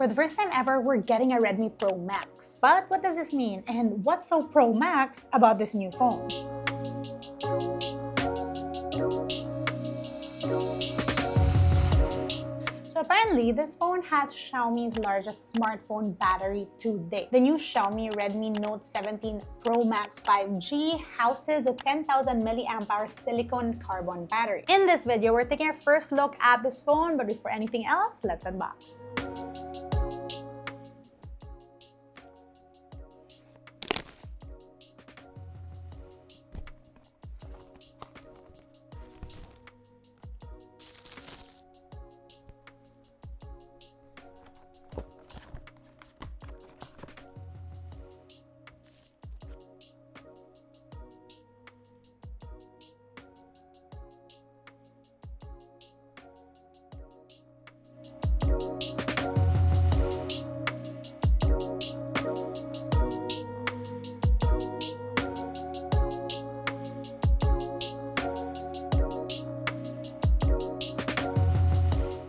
For the first time ever, we're getting a Redmi Pro Max. But what does this mean? And what's so Pro Max about this new phone? So apparently, this phone has Xiaomi's largest smartphone battery to date. The new Xiaomi Redmi Note 17 Pro Max 5G houses a 10,000 mAh silicon carbon battery. In this video, we're taking our first look at this phone, but before anything else, let's unbox.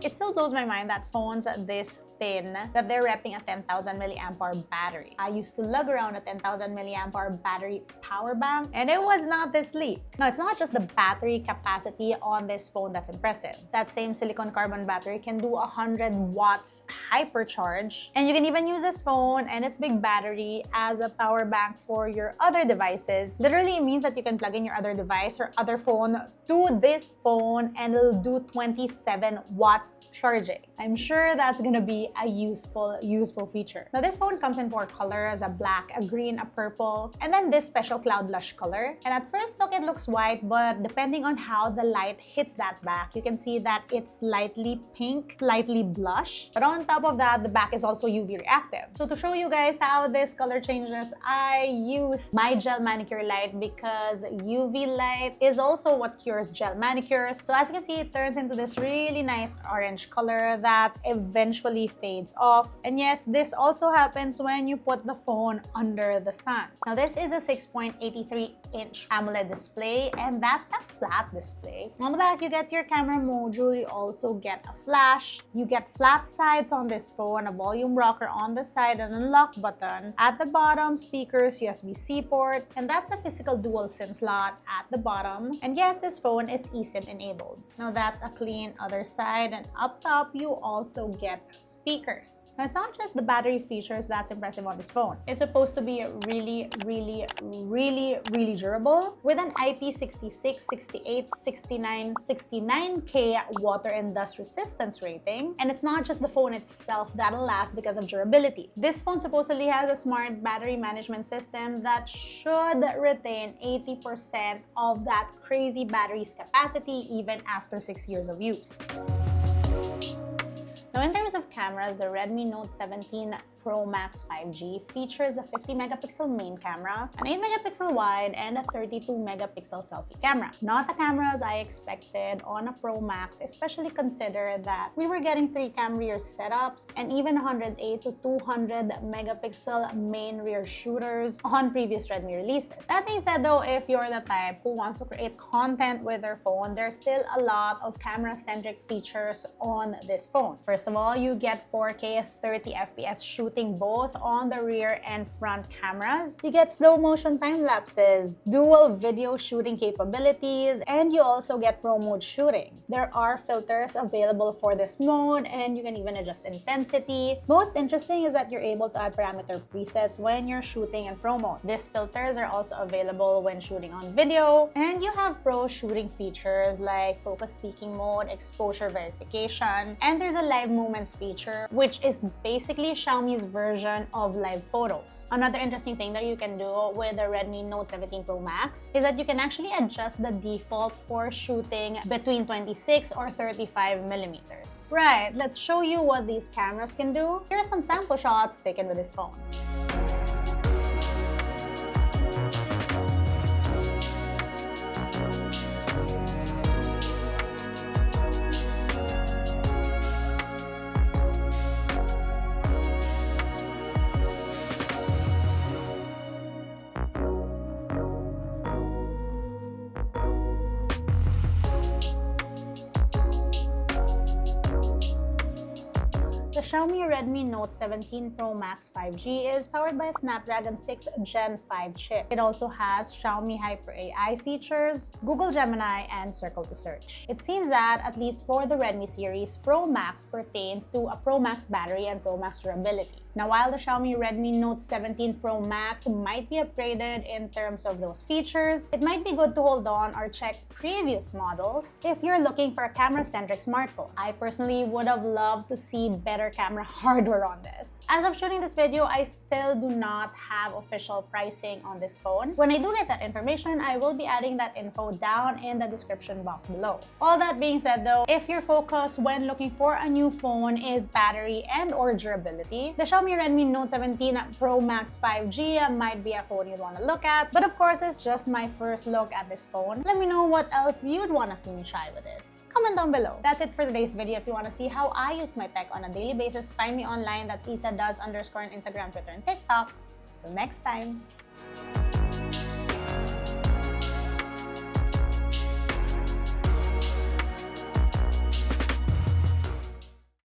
It still blows my mind that phones this thin, that they're repping a 10,000 mAh battery. I used to lug around a 10,000 mAh battery power bank, and it was not this sleek. Now, it's not just the battery capacity on this phone that's impressive. That same silicon carbon battery can do 100 watts hypercharge, and you can even use this phone and its big battery as a power bank for your other devices. Literally, it means that you can plug in your other device or other phone to this phone and it'll do 27-watt charging. I'm sure that's gonna be a useful feature. Now, this phone comes in 4 colors: a black, a green, a purple, and then this special cloud lush color. And at first look, it looks white, but depending on how the light hits that back, you can see that it's slightly pink, slightly blush. But on top of that, the back is also UV reactive. So to show you guys how this color changes, I used my gel manicure light because UV light is also what cures gel manicures. So as you can see, it turns into this really nice orange color that eventually fades off. And yes, this also happens when you put the phone under the sun. Now, this is a 6.83-inch AMOLED display, and that's a flat display. On the back, you get your camera module. You also get a flash. You get flat sides on this phone, a volume rocker on the side, an unlock button. At the bottom, speakers, USB-C port, and that's a physical dual SIM slot at the bottom. And yes, this phone is eSIM enabled. Now, that's a clean other side, and up top, you also get speakers. Now, it's not just the battery features that's impressive on this phone. It's supposed to be really durable with an IP66, 68, 69, 69K water and dust resistance rating. And it's not just the phone itself that'll last because of durability. This phone supposedly has a smart battery management system that should retain 80% of that crazy battery's capacity even after 6 years of use. Now, in terms of cameras, the Redmi Note 17 Pro Max 5G features a 50-megapixel main camera, an 8-megapixel wide, and a 32-megapixel selfie camera. Not the cameras I expected on a Pro Max, especially consider that we were getting 3-cam rear setups and even 108 to 200 megapixel main rear shooters on previous Redmi releases. That being said though, if you're the type who wants to create content with their phone, there's still a lot of camera-centric features on this phone. First of all, you get 4K 30 FPS shooting both on the rear and front cameras. You get slow motion time lapses, dual video shooting capabilities, and you also get pro mode shooting. There are filters available for this mode, and you can even adjust intensity. Most interesting is that you're able to add parameter presets when you're shooting in pro mode. These filters are also available when shooting on video, and you have pro shooting features like focus peaking mode, exposure verification, and there's a live moments feature, which is basically Xiaomi's version of live photos. Another interesting thing that you can do with the Redmi Note 17 Pro Max is that you can actually adjust the default for shooting between 26 or 35 millimeters. Right, let's show you what these cameras can do. Here are some sample shots taken with this phone. Xiaomi Redmi Note 17 Pro Max 5G is powered by a Snapdragon 6 Gen 5 chip. It also has Xiaomi Hyper AI features, Google Gemini, and Circle to Search. It seems that, at least for the Redmi series, Pro Max pertains to a Pro Max battery and Pro Max durability. Now, while the Xiaomi Redmi Note 17 Pro Max might be upgraded in terms of those features, it might be good to hold on or check previous models if you're looking for a camera-centric smartphone. I personally would have loved to see better camera hardware on this. As of shooting this video, I still do not have official pricing on this phone. When I do get that information, I will be adding that info down in the description box below. All that being said though, if your focus when looking for a new phone is battery and or durability, the Xiaomi Redmi Note 17 Pro Max 5G might be a phone you'd want to look at. But of course, it's just my first look at this phone. Let me know what else you'd want to see me try with this. Comment down below. That's it for today's video. If you want to see how I use my tech on a daily basis, find me online. That's isadoes_ on Instagram, Twitter, and TikTok. Till next time.